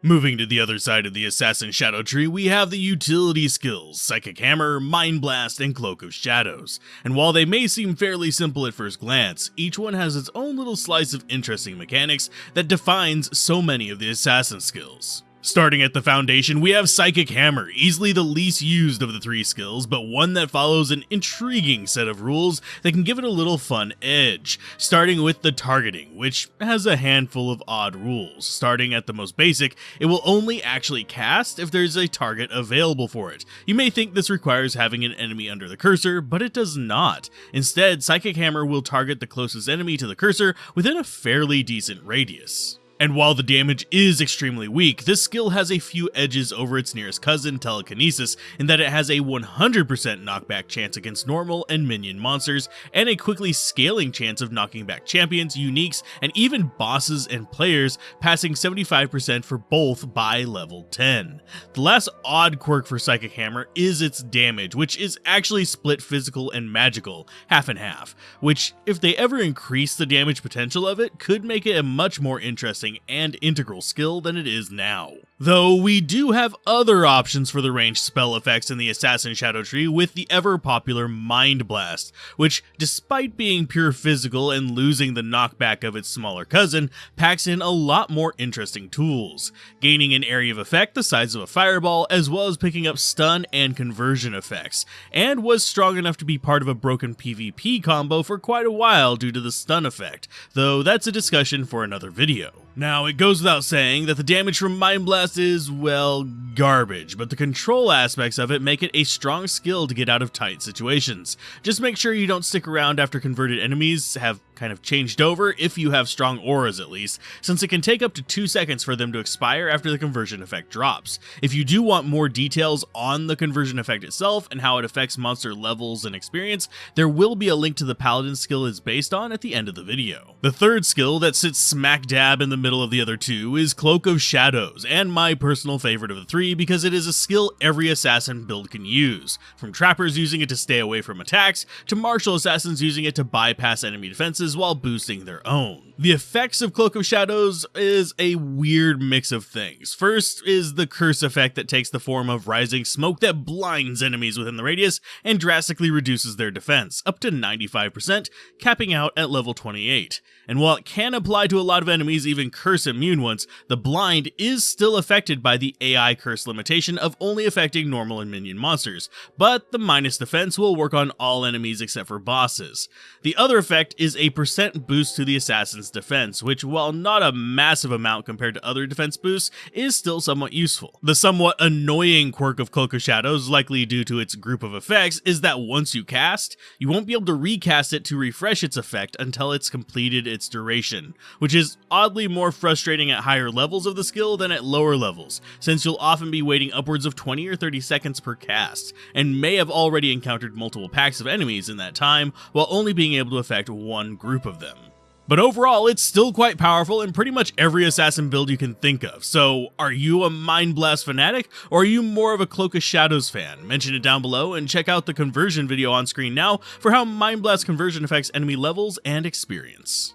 Moving to the other side of the Assassin Shadow tree, we have the utility skills, Psychic Hammer, Mind Blast, and Cloak of Shadows. And while they may seem fairly simple at first glance, each one has its own little slice of interesting mechanics that defines so many of the Assassin skills. Starting at the foundation, we have Psychic Hammer, easily the least used of the three skills, but one that follows an intriguing set of rules that can give it a little fun edge. Starting with the targeting, which has a handful of odd rules. Starting at the most basic, it will only actually cast if there's a target available for it. You may think this requires having an enemy under the cursor, but it does not. Instead, Psychic Hammer will target the closest enemy to the cursor within a fairly decent radius. And while the damage is extremely weak, this skill has a few edges over its nearest cousin, Telekinesis, in that it has a 100% knockback chance against normal and minion monsters, and a quickly scaling chance of knocking back champions, uniques, and even bosses and players, passing 75% for both by level 10. The last odd quirk for Psychic Hammer is its damage, which is actually split physical and magical, half and half, which, if they ever increase the damage potential of it, could make it a much more interesting and integral skill than it is now. Though we do have other options for the ranged spell effects in the Assassin Shadow tree with the ever popular Mind Blast, which, despite being pure physical and losing the knockback of its smaller cousin, packs in a lot more interesting tools, gaining an area of effect the size of a fireball, as well as picking up stun and conversion effects, and was strong enough to be part of a broken PvP combo for quite a while due to the stun effect, though that's a discussion for another video. Now, it goes without saying that the damage from Mind Blast is, well, garbage, but the control aspects of it make it a strong skill to get out of tight situations. Just make sure you don't stick around after converted enemies have kind of changed over, if you have strong auras at least, since it can take up to 2 seconds for them to expire after the conversion effect drops. If you do want more details on the conversion effect itself and how it affects monster levels and experience, there will be a link to the Paladin skill it's based on at the end of the video. The third skill that sits smack dab in the middle of the other two is Cloak of Shadows, and my personal favorite of the three because it is a skill every assassin build can use, from trappers using it to stay away from attacks, to martial assassins using it to bypass enemy defenses while boosting their own. The effects of Cloak of Shadows is a weird mix of things. First is the curse effect that takes the form of rising smoke that blinds enemies within the radius and drastically reduces their defense, up to 95%, capping out at level 28. And while it can apply to a lot of enemies, even curse immune ones, the blind is still affected by the AI curse limitation of only affecting normal and minion monsters, but the minus defense will work on all enemies except for bosses. The other effect is a percent boost to the assassin's defense, which, while not a massive amount compared to other defense boosts, is still somewhat useful. The somewhat annoying quirk of Cloak of Shadows, likely due to its group of effects, is that once you cast, you won't be able to recast it to refresh its effect until it's completed its duration, which is oddly more frustrating at higher levels of the skill than at lower levels, since you'll often be waiting upwards of 20 or 30 seconds per cast, and may have already encountered multiple packs of enemies in that time, while only being able to affect one group of them. But overall, it's still quite powerful in pretty much every assassin build you can think of. So, are you a Mind Blast fanatic, or are you more of a Cloak of Shadows fan? Mention it down below, and check out the conversion video on screen now for how Mind Blast conversion affects enemy levels and experience.